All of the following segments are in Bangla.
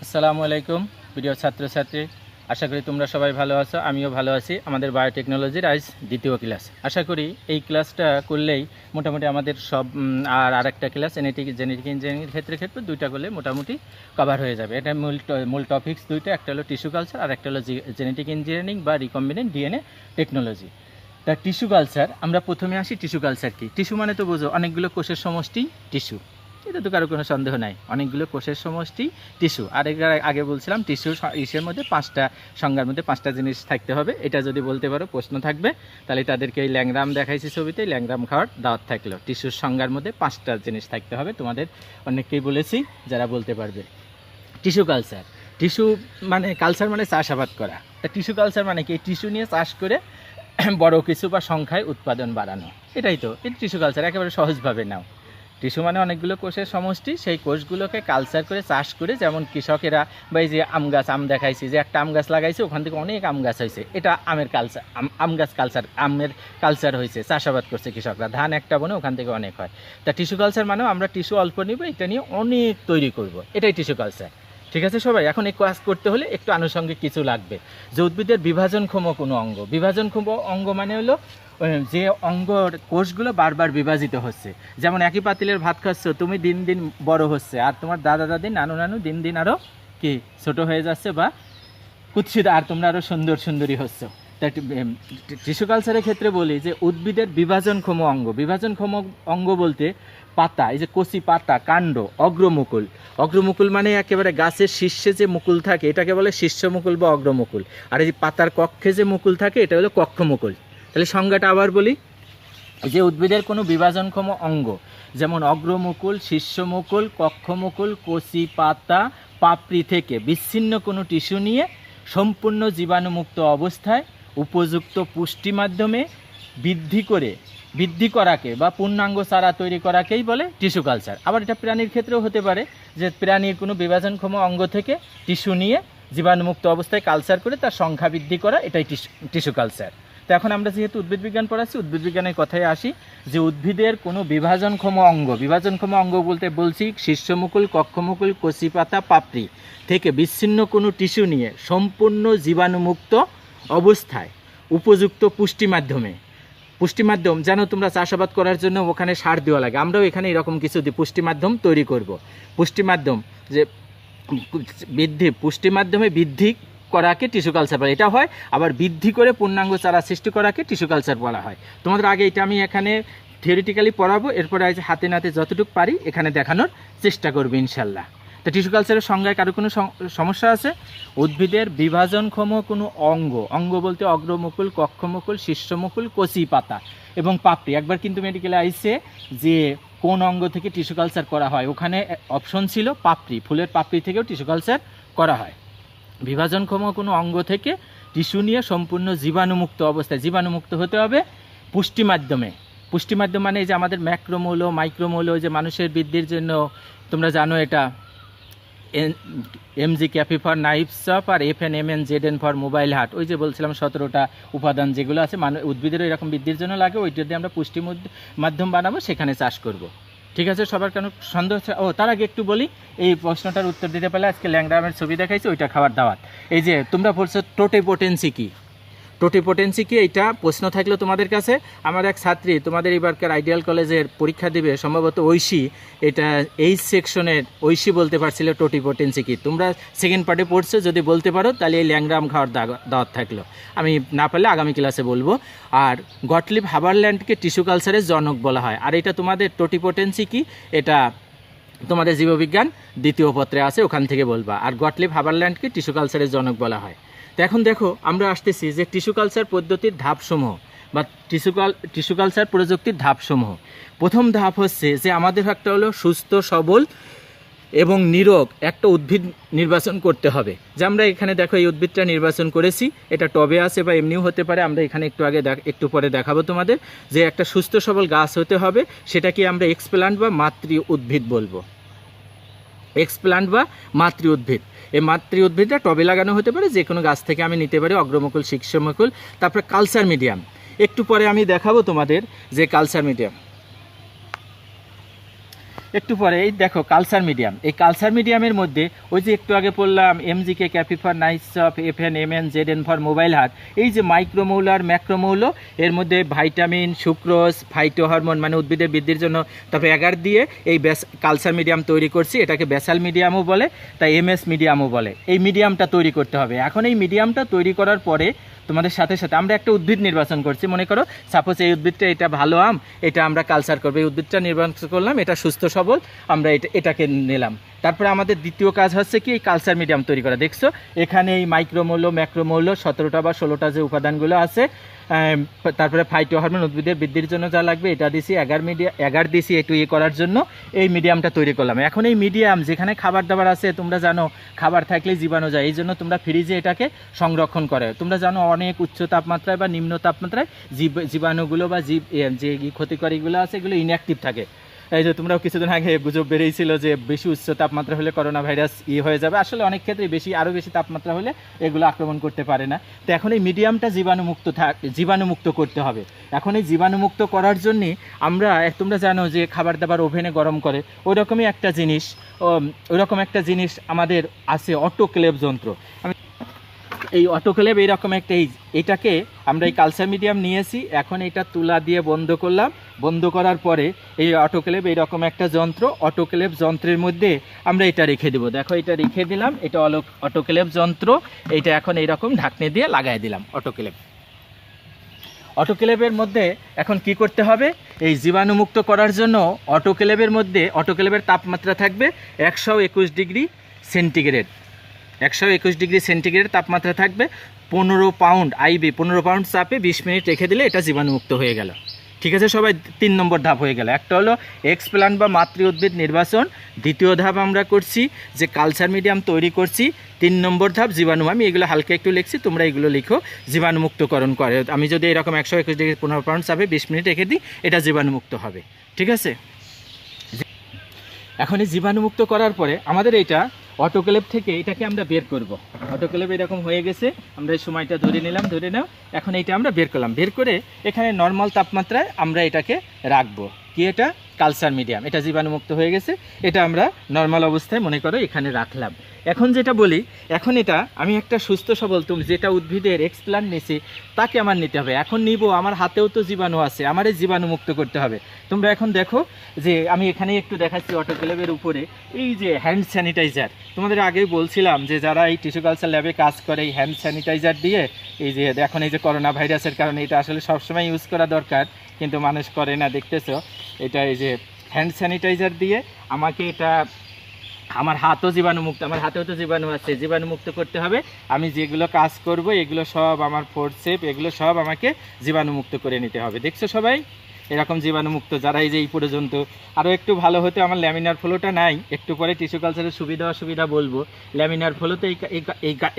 আসসালামু আলাইকুম প্রিয় ছাত্রছাত্রী, আশা করি তোমরা সবাই ভালো আছো। আমিও ভালো আছি। আমাদের বায়োটেকনোলজির আজ দ্বিতীয় ক্লাস। আশা করি এই ক্লাসটা করলেই মোটামুটি আমাদের সব আরেকটা ক্লাস জেনেটিক ইঞ্জিনিয়ারিংয়ের ক্ষেত্রে দুইটা করলে মোটামুটি কভার হয়ে যাবে। এটা মূল টপিকস দুইটা, একটা হলো টিস্যু কালচার আর একটা হলো জেনেটিক ইঞ্জিনিয়ারিং বা রিকম্বিনেন্ট ডিএনএ টেকনোলজি। তা টিস্যু কালচার, আমরা প্রথমে আসি টিস্যু কালচার কি। টিস্যু মানে তো বোঝো অনেকগুলো কোষের সমষ্টি টিস্যু, এটা তো কারো কোনো সন্দেহ নাই, অনেকগুলো কোষের সমষ্টি টিস্যু। আর আগে বলছিলাম টিস্যু ইসের মধ্যে পাঁচটা সংজ্ঞার মধ্যে পাঁচটা জিনিস থাকতে হবে। এটা যদি বলতে পারো প্রশ্ন থাকবে, তাহলে তাদেরকে এই ল্যাংরাম দেখাইছি ছবিতে, ল্যাংরাম খাওয়ার দাওয়াত থাকলো। টিস্যুর সংজ্ঞার মধ্যে পাঁচটা জিনিস থাকতে হবে, তোমাদের অনেককেই বলেছি যারা বলতে পারবে। টিস্যু কালচার, টিস্যু মানে কালচার মানে চাষাবাদ করা। তা টিস্যু কালচার মানে কি? টিস্যু নিয়ে চাষ করে বড় কিছু বা সংখ্যায় উৎপাদন বাড়ানো, এটাই তো এই টিস্যু কালচার। একেবারে সহজভাবে নাও, টিস্যু মানে অনেকগুলো কোষের সমষ্টি, সেই কোষগুলোকে কালচার করে চাষ করে, যেমন কৃষকেরা বা এই যে আম গাছ, আম দেখাইছি যে একটা আম গাছ লাগাইছে, ওখান থেকে অনেক আম গাছ হয়েছে, এটা আমের কালচার, আম গাছ কালচার, আমের কালচার হয়েছে, চাষাবাদ করছে কৃষকরা, ধান একটা বনে ওখান থেকে অনেক হয়। তা টিস্যু কালচার মানে আমরা টিস্যু অল্প নিব, এটা নিয়ে অনেক তৈরি করব, এটাই টিস্যু কালচার। ঠিক আছে সবাই? এখন এই কাজ করতে হলে একটু আনুষঙ্গিক কিছু লাগবে। যে উদ্ভিদের বিভাজনক্ষম কোনো অঙ্গ, বিভাজনক্ষম অঙ্গ মানে হলো যে অঙ্গর কোষগুলো বারবার বিভাজিত হচ্ছে। যেমন একই পাতিলের ভাত খাচ্ছ, তুমি দিন দিন বড় হচ্ছে, আর তোমার দাদা দাদি নানু নানু দিন দিন আরও কি ছোট হয়ে যাচ্ছে বা কুৎসিত, আর তোমরা আরও সুন্দরী হচ্ছে। তাই টিস্যু কালচারের ক্ষেত্রে বলি যে উদ্ভিদের বিভাজনক্ষম অঙ্গ, বিভাজনক্ষম অঙ্গ বলতে পাতা, এই যে কচি পাতা, কাণ্ড, অগ্রমুকুল। অগ্রমুকুল মানে একেবারে গাছের শীর্ষে যে মুকুল থাকে এটাকে বলে শীর্ষমুকুল বা অগ্রমুকুল, আর এই পাতার কক্ষে যে মুকুল থাকে এটা হলো কক্ষমুকুল। তাহলে সংজ্ঞাটা আবার বলি, যে উদ্ভিদের কোনো বিভাজনক্ষম অঙ্গ যেমন অগ্রমুকুল, শীর্ষমুকুল, কক্ষমুকুল, কচি পাতা, পাপড়ি থেকে বিচ্ছিন্ন কোনো টিস্যু নিয়ে সম্পূর্ণ জীবাণুমুক্ত অবস্থায় উপযুক্ত পুষ্টি মাধ্যমে বৃদ্ধি করাকে বা পূর্ণাঙ্গ চারা তৈরি করাকেই বলে টিস্যু কালচার। আবার এটা প্রাণীর ক্ষেত্রেও হতে পারে, যে প্রাণীর কোনো বিভাজনক্ষম অঙ্গ থেকে টিস্যু নিয়ে জীবাণুমুক্ত অবস্থায় কালচার করে তার সংখ্যা বৃদ্ধি করা, এটাই টিস্যু কালচার। তো এখন আমরা যেহেতু উদ্ভিদ বিজ্ঞান পড়াচ্ছি, উদ্ভিদ বিজ্ঞানের কথায় আসি, যে উদ্ভিদের কোনো বিভাজনক্ষম অঙ্গ বলতে বলছি শীর্ষমুকুল, কক্ষমুকুল, কচি পাতা, পাপড়ি থেকে বিচ্ছিন্ন কোনো টিস্যু নিয়ে সম্পূর্ণ জীবাণুমুক্ত অবস্থায় উপযুক্ত পুষ্টি মাধ্যম যেন তোমরা চাষাবাদ করার জন্য ওখানে সার দেওয়া লাগে, আমরাও এখানে এরকম কিছু পুষ্টি মাধ্যম তৈরি করব। পুষ্টি মাধ্যমে বৃদ্ধি করাকে টিস্যু কালচার বলা এটা হয়। আবার বৃদ্ধি করে পূর্ণাঙ্গ চারা সৃষ্টি করাকে টিস্যু কালচার বলা হয়। তোমাদের আগে এটা আমি এখানে থিওরিটিক্যালি পড়াবো, এরপরে হাতে নাতে যতটুকু পারি এখানে দেখানোর চেষ্টা করবো ইনশাল্লাহ। তো টিস্যু কালচারের সংজ্ঞায় কারো কোনো সমস্যা আছে? উদ্ভিদের বিভাজনক্ষম কোনো অঙ্গ বলতে অগ্রমুকুল, কক্ষমুকুল, শীর্ষমুকুল, কচি পাতা এবং পাপড়ি। একবার কিন্তু মেডিকেলে আইসে যে কোন অঙ্গ থেকে টিস্যু কালচার করা হয়, ওখানে অপশন ছিল পাপড়ি, ফুলের পাপড়ি থেকেও টিস্যু কালচার করা হয়। বিভাজনক্ষম কোনো অঙ্গ থেকে টিস্যু নিয়ে সম্পূর্ণ জীবাণুমুক্ত অবস্থায়, জীবাণুমুক্ত হতে হবে পুষ্টি মাধ্যম মানে এই যে আমাদের ম্যাক্রোমৌল, মাইক্রোমৌল, যে মানুষের বৃদ্ধির জন্য তোমরা জানো এটা MG ক্যাপি ফর নাইফ চপ আর FNMN ZN for mobile heart. ওই যে বলছিলাম 17টা উপাদান যেগুলো আছে উদ্ভিদের এরকম বৃদ্ধির জন্য লাগে, ওইটা দিয়ে আমরা পুষ্টি মাধ্যম বানাবো, সেখানে চাষ করব। ঠিক আছে? সবার কেন সন্দেহ হচ্ছে? তার আগে একটু বলি, এই প্রশ্নটার উত্তর দিতে পারলে আজকে ল্যাংরামের ছবি দেখাইছি, ওইটা খাবার দাওয়াত। এই যে তোমরা বলছো টোটিপোটেন্সি কি, এইটা প্রশ্ন থাকলো তোমাদের কাছে। আমার এক ছাত্রী তোমাদের এবারকার আইডিয়াল কলেজের পরীক্ষা দিবে, সম্ভবত ঐশী, এটা এই সেকশনের ঐশী বলতে পারছিল টোটিপোটেন্সি কি। তোমরা সেকেন্ড পার্টে পড়ছো, যদি বলতে পারো তাহলে এই ল্যাংরাম খাওয়ার দাওয়াত থাকলো। আমি না পারলে আগামী ক্লাসে বলবো। আর গটলিব হাবারল্যান্ডকে টিস্যু কালচারের জনক বলা হয়। আর এটা তোমাদের টোটিপোটেন্সি কি, এটা তোমাদের জীববিজ্ঞান দ্বিতীয় পত্রে আছে, ওখান থেকে বলবা। আর গটলিব হাবারল্যান্ডকে টিস্যু কালচারের জনক বলা হয়। তো এখন দেখো আমরা আসতেছি যে টিস্যু কালচার পদ্ধতির ধাপসমূহ বা টিস্যু কালচার প্রযুক্তির ধাপসমূহ। প্রথম ধাপ হচ্ছে যে আমাদের একটা হলো সুস্থ সবল এবং নিরোগ একটা উদ্ভিদ নির্বাচন করতে হবে। যে আমরা এখানে দেখো এই উদ্ভিদটা নির্বাচন করেছি, এটা টবে আছে বা এমনিও হতে পারে, আমরা এখানে একটু পরে দেখাবো তোমাদের, যে একটা সুস্থ সবল গাছ হতে হবে। সেটা কি আমরা এক্সপ্ল্যান্ট বা মাতৃ উদ্ভিদ বলবো, এক্সপ্ল্যান্ট বা মাতৃ উদ্ভিদ। এই মাতৃ উদ্ভিদটা টবে লাগানো হতে পারে, যে কোনো গাছ থেকে আমি নিতে পারি, অগ্রমুকুল, শীর্ষমুকুল। তারপরে কালচার মিডিয়াম, একটু পরে আমি দেখাবো তোমাদের যে কালচার মিডিয়াম। একটু পরে এই দেখো কালচার মিডিয়াম, এই কালচার মিডিয়ামের মধ্যে ওই যে একটু আগে বললাম MGK, ক্যাপিফর, নাইসফ, FN, MN, ZN for mobile heart, এই যে মাইক্রোমৌল আর ম্যাক্রোমৌল, এর মধ্যে ভাইটামিন, সুক্রোজ, ফাইটো হরমোন মানে উদ্ভিদের বৃদ্ধির জন্য, তবে এগার দিয়ে এই কালচার মিডিয়াম তৈরি করছি। এটাকে বেসাল মিডিয়ামও বলে, তাই MS মিডিয়ামও বলে। এই মিডিয়ামটা তৈরি করতে হবে। এখন এই মিডিয়ামটা তৈরি করার পরে তোমাদের সাথে সাথে আমরা একটা উদ্ভিদ নির্বাচন করছি। মনে করো সাপোজ এই উদ্ভিদটা, এটা ভালো আম, এটা আমরা কালচার করবো। এই উদ্ভিদটা নির্বাচন করলাম, এটা সুস্থ সবল, আমরা এটাকে নিলাম। তারপরে আমাদের দ্বিতীয় কাজ হচ্ছে কি, এই কালচার মিডিয়াম তৈরি করা। দেখছো এখানে এই মাইক্রোমৌল, ম্যাক্রোমৌল 17টা বা 16টা যে উপাদানগুলো আছে, তারপরে ফাইটো হরমোন উদ্ভিদের বৃদ্ধির জন্য যা লাগবে এটা দিছি, এগার দিছি একটু করার জন্য এই মিডিয়ামটা তৈরি করলাম। এখন এই মিডিয়াম যেখানে খাবার দাবার আছে, তোমরা জানো খাবার থাকলে জীবাণু যায়, এই জন্য তোমরা ফ্রিজে এটাকে সংরক্ষণ করে। তোমরা জানো অনেক উচ্চ তাপমাত্রায় বা নিম্ন তাপমাত্রায় জীবাণুগুলো বা যে ক্ষতিকারীগুলো আছে এগুলো ইনঅ্যাক্টিভ থাকে। এই যে তোমরাও কিছুদিন আগে গুজব বেরিয়েছিল যে বেশি উচ্চ তাপমাত্রা হলে করোনা ভাইরাস হয়ে যাবে। আসলে অনেক ক্ষেত্রে আরও বেশি তাপমাত্রা হলে এগুলো আক্রমণ করতে পারে না। তো এখন এই মিডিয়ামটা জীবাণুমুক্ত করতে হবে। এখন এই জীবাণুমুক্ত করার জন্যে আমরা, তোমরা জানো যে খাবার দাবার ওভেনে গরম করে, ওই রকম একটা জিনিস আমাদের আছে, অটোক্লেভ যন্ত্র। এই অটোক্লেভ এইরকম একটা, এটাকে আমরা এই কালচার মিডিয়াম নিয়েছি। এখন এটা তুলা দিয়ে বন্ধ করলাম। বন্ধ করার পরে এই অটোক্লেভ এইরকম একটা যন্ত্র, অটোক্লেভ যন্ত্রের মধ্যে আমরা এটা রেখে দেবো। দেখো এটা রেখে দিলাম, এটা অটোক্লেভ যন্ত্র। এইটা এখন এইরকম ঢাকনি দিয়ে লাগাই দিলাম। অটোক্লেভের মধ্যে এখন কি করতে হবে, এই জীবাণুমুক্ত করার জন্য অটোক্লেভের তাপমাত্রা থাকবে 121 ডিগ্রি সেন্টিগ্রেড। 121 ডিগ্রি সেন্টিগ্রেড তাপমাত্রা থাকবে। 15 পাউন্ড IB, 15 পাউন্ড চাপে 20 মিনিট রেখে দিলে এটা জীবাণুমুক্ত হয়ে গেল। ঠিক আছে সবাই, 3 নম্বর ধাপ হয়ে গেল। একটা হলো এক্সপ্ল্যান্ট বা মাতৃ উদ্ভিদ নির্বাচন। দ্বিতীয় ধাপ আমরা করছি যে কালচার মিডিয়াম তৈরি করছি। 3 নম্বর ধাপ জীবাণু, আমি এগুলো হালকা একটু লিখছি, তোমরা এগুলো লিখো। জীবাণুমুক্তকরণ করে, আমি যদি এরকম 121 ডিগ্রি 15 পাউন্ড চাপে 20 মিনিট রেখে দিই, এটা জীবাণুমুক্ত হবে। ঠিক আছে, এখন এই জীবাণুমুক্ত করার পরে আমাদের এটা অটোক্লেভ থেকে এটাকে আমরা বের করব। অটোক্লেভ এরকম হয়ে গেছে, আমরা এই সময়টা ধরে নাও। এখন এটা আমরা বের করলাম। বের করে এখানে নর্মাল তাপমাত্রায় আমরা এটাকে রাখবো। কি, এটা কালচার মিডিয়াম, এটা জীবাণুমুক্ত হয়ে গেছে। এটা আমরা নর্মাল অবস্থায় মনে করো এখানে রাখলাম। এখন যেটা বলি, এখন এটা আমি একটা সুস্থ সবল, তুমি যেটা উদ্ভিদের এক্সপ্ল্যান্ট নিছি তাকে আমার নিতে হবে। এখন নিব, আমার হাতেও তো জীবাণু আছে, আমার এই জীবাণুমুক্ত করতে হবে। তোমরা এখন দেখো যে আমি এখানে একটু দেখাচ্ছি অটোক্লেভের উপরে এই যে হ্যান্ড স্যানিটাইজার। তোমাদের আগেই বলছিলাম যে যারা এই টিস্যু কালচার ল্যাবে কাজ করে এই হ্যান্ড স্যানিটাইজার দিয়ে, এই যে এখন এই যে করোনা ভাইরাসের কারণে এটা আসলে সবসময় ইউজ করা দরকার, কিন্তু মানুষ করে না, দেখতেছো। এটা এই যে হ্যান্ড স্যানিটাইজার দিয়ে আমাকে এটা, আমার হাতও জীবাণুমুক্ত, আমার হাতেও তো জীবাণু আছে, জীবাণুমুক্ত করতে হবে। আমি যেগুলো কাজ করব এগুলো সব আমার ফোর্সেপ, এগুলো সব আমাকে জীবাণুমুক্ত করে নিতে হবে। দেখছো সবাই এরকম জীবাণুমুক্ত যারা এই যে এই পর্যন্ত। আরও একটু ভালো হতে আমার ল্যামিনার ফ্লোটা নাই, একটু পরে টিস্যু কালচারের সুবিধা অসুবিধা বলবো। ল্যামিনার ফ্লোতে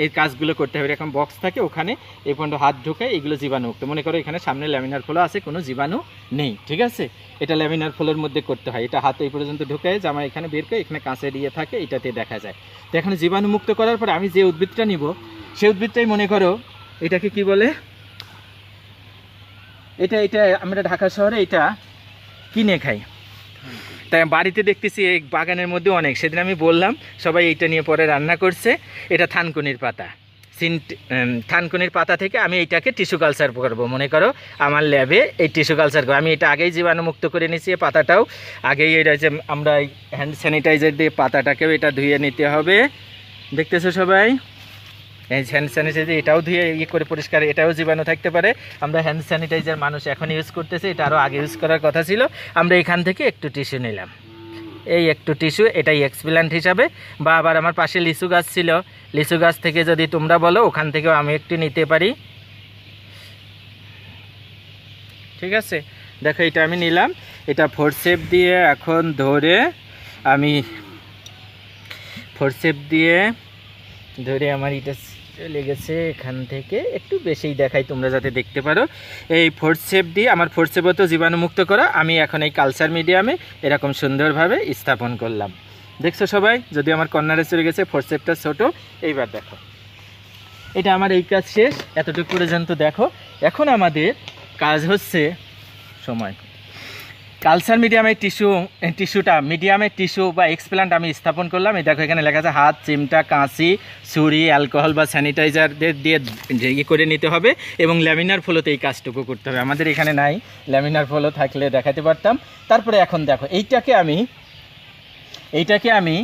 এই কাজগুলো করতে হবে। এরকম বক্স থাকে, ওখানে এই পর্যন্ত হাত ঢুকে এগুলো জীবাণুমুক্ত। মনে করো এখানে সামনে ল্যামিনার ফ্লো আছে, কোনো জীবাণু নেই। ঠিক আছে, এটা ল্যামিনার ফ্লোর মধ্যে করতে হয়। এটা হাত এই পর্যন্ত ঢুকে জামা এখানে বের করে এখানে কাঁচের থাকে, এটাতে দেখা যায়। তো এখানে জীবাণুমুক্ত করার পরে আমি যে উদ্ভিদটা নিব সেই উদ্ভিদটাই মনে করো এটাকে কি বলে, এটা আমরা ঢাকা শহরে এটা কিনে খাই। তাই বাড়িতে দেখতেছি এই বাগানের মধ্যে অনেক, সেদিন আমি বললাম সবাই এইটা নিয়ে পরে রান্না করছে। এটা থানকুনির পাতা, থানকুনির পাতা থেকে আমি এইটাকে টিস্যু কালচার করবো। মনে করো আমার ল্যাবে এই টিস্যু কালচার করবো। আমি এটা আগেই জীবাণুমুক্ত করে নিয়েছি, পাতাটাও আগেই। এটা যে আমরা হ্যান্ড স্যানিটাইজার দিয়ে পাতাটাকেও এটা ধুয়ে নিতে হবে। দেখতেছো সবাই, এই হ্যান্ড স্যানিটাইজার এটাও ধুয়ে করে পরিষ্কার, এটাও জীবাণু থাকতে পারে। আমরা হ্যান্ড স্যানিটাইজার মানুষ এখন ইউজ করতেছে, এটা আরও আগে ইউজ করার কথা ছিল। আমরা এখান থেকে একটু টিস্যু নিলাম, এই একটু টিস্যু, এটাই এক্সপ্ল্যান্ট হিসাবে। বা আবার আমার পাশে লিচু গাছ ছিল, লিচু গাছ থেকে যদি তোমরা বলো ওখান থেকেও আমি একটু নিতে পারি। ঠিক আছে, দেখো এটা আমি নিলাম। এটা ফোর্সেপ দিয়ে এখন ধরে আমি আমার এটা লেগেছে এখান থেকে, একটু বেশিই দেখাই তোমরা যাতে দেখতে পারো। এই ফোর্সেপ দিয়ে আমার ফোর্সেপও তো জীবাণুমুক্ত করা, আমি এখন এই কালচার মিডিয়ামে এরকম সুন্দরভাবে স্থাপন করলাম। দেখছো সবাই, যদি আমার কর্নারে চলে গেছে, ফোর্সেপটা ছোট। এইবার দেখো এটা আমার এই কাজ শেষ, এতটুকু পর্যন্ত দেখো। এখন আমাদের কাজ হচ্ছে কালচার মিডিয়ামের মিডিয়ামের টিস্যু বা এক্সপ্ল্যান্ট আমি স্থাপন করলাম। এই দেখো এখানে লেখা আছে হাত, চিমটা, কাঁচি, ছুরি, অ্যালকোহল বা স্যানিটাইজার দিয়ে করে নিতে হবে এবং ল্যামিনার ফ্লোতে এই কাজটুকু করতে হবে। আমাদের এখানে নাই, ল্যামিনার ফ্লো থাকলে দেখাতে পারতাম। তারপরে এখন দেখো এইটাকে আমি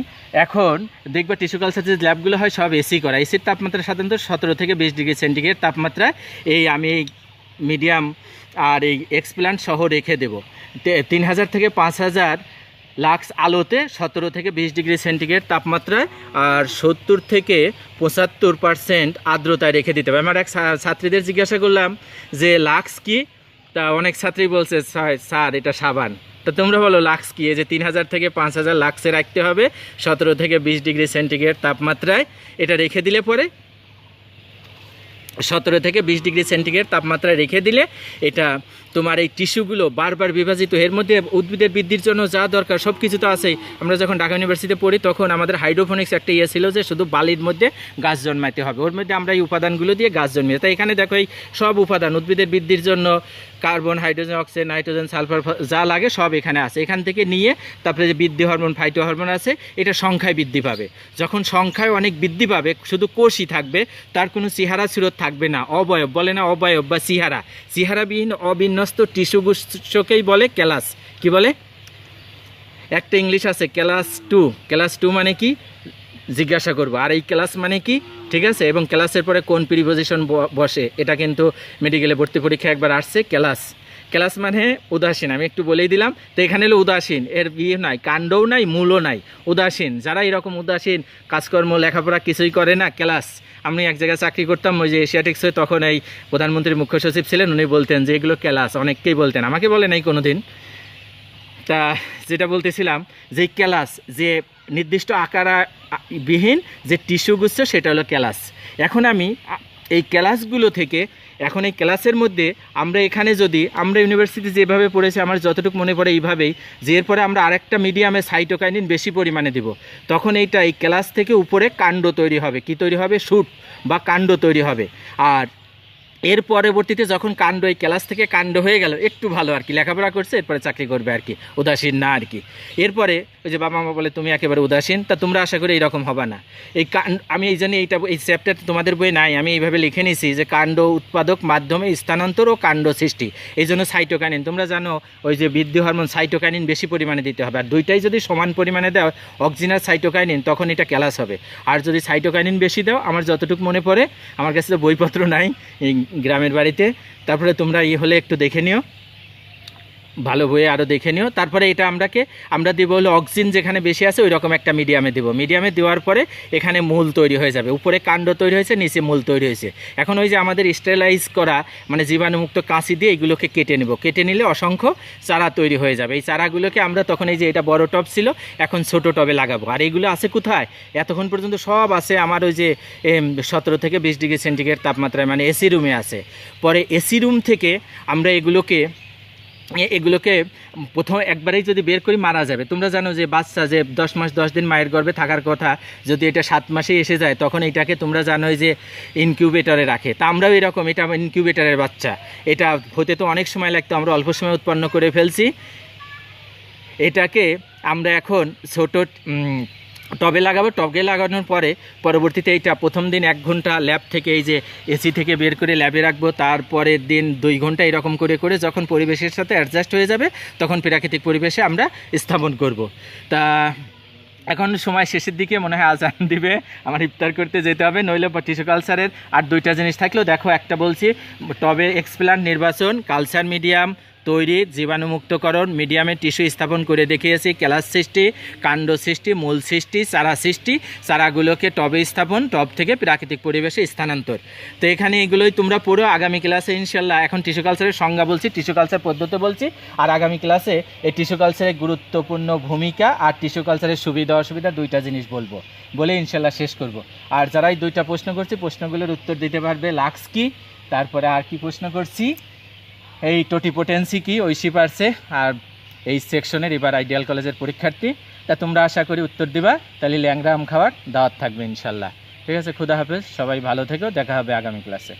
এখন দেখবো টিস্যু কালচার যে ল্যাবগুলো হয় সব এসি করা। এসির তাপমাত্রা সাধারণত 17 থেকে 20 ডিগ্রি সেন্টিগ্রেড তাপমাত্রায় আমি এই মিডিয়াম আর এই এক্সপ্ল্যান্ট সহ রেখে দেবো 3000 থেকে 5000 লাক্স আলোতে 17 থেকে 20 ডিগ্রি সেন্টিগ্রেড তাপমাত্রায় আর 70 থেকে 75% আর্দ্রতায় রেখে দিতে হবে। আমার এক ছাত্রীদের জিজ্ঞাসা করলাম যে লাক্স কি, তা অনেক ছাত্রী বলছে স্যার এটা সাবান। তো তোমরা বলো লাক্স কি? এই যে 3000 থেকে 5000 লাক্সে রাখতে হবে 17 থেকে 20 ডিগ্রি সেন্টিগ্রেড তাপমাত্রায়। এটা রেখে দিলে পরে 17 থেকে 20 ডিগ্রি সেন্টিগ্রেড তাপমাত্রায় রেখে দিলে এটা তোমার এই টিস্যুগুলো বারবার বিভাজিত, এর মধ্যে উদ্ভিদের বৃদ্ধির জন্য যা দরকার সব কিছু তো আছেই। আমরা যখন ঢাকা ইউনিভার্সিটিতে পড়ি তখন আমাদের হাইড্রোফোনিক্স একটা ছিল যে শুধু বালির মধ্যে গাছ জন্মাতে হবে, ওর মধ্যে আমরা এই উপাদানগুলো দিয়ে গাছ জন্মিয়ে। তাই এখানে দেখো এই সব উপাদান উদ্ভিদের বৃদ্ধির জন্য carbon, hydrogen, oxygen, nitrogen, sulphur যা লাগে সব এখানে আছে। এখান থেকে নিয়ে তারপরে যে বৃদ্ধি হরমোন, ফাইটো হরমোন আছে, এটা সংখ্যায় বৃদ্ধি পাবে। যখন সংখ্যায় অনেক বৃদ্ধি পাবে শুধু কোষই থাকবে, তার কোনো চেহারা সুরত থাকবে না, অবয়ব বলে না, অবয়ব বা চেহারাবিহীন অবিন্যস্ত টিস্যুগুচ্ছকেই বলে ক্যালাস। কি বলে? একটা ইংলিশ আছে ক্লাস 2 মানে কি জিজ্ঞাসা করবো, আর এই ক্লাস মানে কি, ঠিক আছে? এবং ক্লাসের পরে কোন প্রিপোজিশন বসে এটা কিন্তু মেডিকেলে ভর্তি পরীক্ষা একবার আসছে। ক্লাস মানে উদাসীন, আমি একটু বলেই দিলাম। তো এখানে হলো উদাসীন, এর নাই, কাণ্ডও নাই, মূলও নাই, উদাসীন। যারা এরকম উদাসীন, কাজকর্ম লেখাপড়া কিছুই করে না, ক্লাস। আমি এক জায়গায় চাকরি করতাম, ওই যে এশিয়াটিক্স হয়ে, তখন এই প্রধানমন্ত্রীর মুখ্য সচিব ছিলেন, উনি বলতেন যে এগুলো ক্লাস, অনেককেই বলতেন, আমাকে বলে নাই কোনো দিন। তা যেটা বলতেছিলাম যে ক্যালাস, যে নির্দিষ্ট বিহীন যে টিস্যুগুচ্ছ সেটা হলো ক্যালাস। এখন আমি এই ক্যালাসগুলো থেকে এখন এই ক্লাসের মধ্যে আমরা এখানে যদি আমরা ইউনিভার্সিটি যেভাবে পড়েছি আমার যতটুকু মনে পড়ে এইভাবেই, যে এরপরে আমরা আরেকটা মিডিয়ামে সাইটোকাইনিন বেশি পরিমাণে দেব, তখন এই ক্লাস থেকে উপরে কাণ্ড তৈরি হবে। কি তৈরি হবে? শুট বা কাণ্ড তৈরি হবে। আর এর পরবর্তীতে যখন কাণ্ড, এই ক্লাস থেকে কাণ্ড হয়ে গেল, একটু ভালো আর কি, লেখাপড়া করছে, এরপরে চাকরি করবে আর কি, উদাসীন না আর কি। এরপরে ওই যে বাবা মা বলে তুমি একেবারে উদাসীন, তা তোমরা আশা করি এইরকম হবে না। আমি এই জন্য এই চ্যাপ্টার তোমাদের বই নাই, আমি এইভাবে লিখে নিয়েছি যে কাণ্ড উৎপাদক মাধ্যমে স্থানান্তর ও কাণ্ড সৃষ্টি, এই জন্য সাইটোকাইনিন। তোমরা জানো ওই যে বৃদ্ধি হরমোন সাইটোকাইনিন বেশি পরিমাণে দিতে হবে, আর দুইটাই যদি সমান পরিমাণে দাও অক্সিজেন আর সাইটোকাইনিন, তখন এটা ক্যালাস হবে। আর যদি সাইটোকাইনিন বেশি দাও, আমার যতটুকু মনে পড়ে, আমার কাছে তো বইপত্র নাই এই গ্রামের বাড়িতে, তারপরে তোমরা হলে একটু দেখে নিও, ভালো বইয়ে আরও দেখে নিও। তারপরে এটা আমরা দেব হলো অক্সিজেন যেখানে বেশি আছে ওই রকম একটা মিডিয়ামে দেবো। মিডিয়ামে দেওয়ার পরে এখানে মূল তৈরি হয়ে যাবে, উপরে কাণ্ড তৈরি হয়েছে, নিচে মূল তৈরি হয়েছে। এখন ওই যে আমাদের স্টেরিলাইজ করা মানে জীবাণুমুক্ত কাঁচি দিয়ে এগুলোকে কেটে নেব, কেটে নিলে অসংখ্য চারা তৈরি হয়ে যাবে। এই চারাগুলোকে আমরা তখন এই যে এটা বড় টব ছিল, এখন ছোট টবে লাগাবো। আর এইগুলো আছে কোথায়? এতক্ষণ পর্যন্ত সব আছে আমার ওই যে 17 থেকে 20 ডিগ্রি সেন্টিগ্রেড তাপমাত্রায়, মানে এসি রুমে আছে। পরে এসি রুম থেকে আমরা এগুলোকে প্রথম একবারেই যদি বের করি মারা যাবে। তোমরা জানো যে বাচ্চা যে 10 মাস 10 দিন মায়ের গর্ভে থাকার কথা, যদি এটা 7 মাসে এসে যায়, তখন এটাকে তোমরা জানো যে ইনকিউবেটরে রাখে। তা আমরাও এরকম, এটা ইনকিউবেটরের বাচ্চা, এটা হতে তো অনেক সময় লাগতো, আমরা অল্প সময় উৎপন্ন করে ফেলছি। এটাকে আমরা এখন ছোট টবে লাগাবো। টবে লাগানোর পরে পরবর্তীতে এইটা প্রথম দিন 1 ঘন্টা ল্যাব থেকে এই যে এসি থেকে বের করে ল্যাবে রাখবো, তারপরের দিন 2 ঘন্টা এরকম করে করে যখন পরিবেশের সাথে অ্যাডজাস্ট হয়ে যাবে তখন প্রাকৃতিক পরিবেশে আমরা স্থাপন করব। তা এখন সময় শেষের দিকে, মনে হয় আজান দিবে, আমার ইফতার করতে যেতে হবে, নইলে টিস্যু কালচারের আর 2টা জিনিস থাকলেও দেখো, একটা বলছি টবে এক্সপ্ল্যান্ট নির্বাচন, কালচার মিডিয়াম তৈরি, জীবাণুমুক্তকরণ, মিডিয়ামে টিস্যু স্থাপন করে দেখিয়েছি, ক্যালাস সৃষ্টি, কাণ্ড সৃষ্টি, মূল সৃষ্টি, চারা সৃষ্টি, চারাগুলোকে টবে স্থাপন, টব থেকে প্রাকৃতিক পরিবেশে স্থানান্তর। তো এখানে এগুলোই তোমরা পড়ো। আগামী ক্লাসে ইনশাল্লাহ এখন টিস্যু কালচারের সংজ্ঞা বলছি, টিস্যু কালচার পদ্ধতি বলছি, আর আগামী ক্লাসে এই টিস্যু কালচারের গুরুত্বপূর্ণ ভূমিকা আর টিস্যু কালচারের সুবিধা অসুবিধা 2টা জিনিস বলবো, বলে ইনশাল্লাহ শেষ করব। আর যারা এই 2টা প্রশ্ন করছি, প্রশ্নগুলোর উত্তর দিতে পারবে লাক্স কি, তারপরে আর কি প্রশ্ন করছি, এই টোটিপোটেন্সি কি, ঐশী পারছে, আর এই সেকশনের এবার আইডিয়াল কলেজের পরীক্ষার্থী। তা তোমরা আশা করি উত্তর দিবা, তাহলে ল্যাংড়া আম খাওয়ার দাওয়াত থাকবে ইনশাল্লাহ। ঠিক আছে, খুদা হাফেজ, সবাই ভালো থেকো, দেখা হবে আগামী ক্লাসে।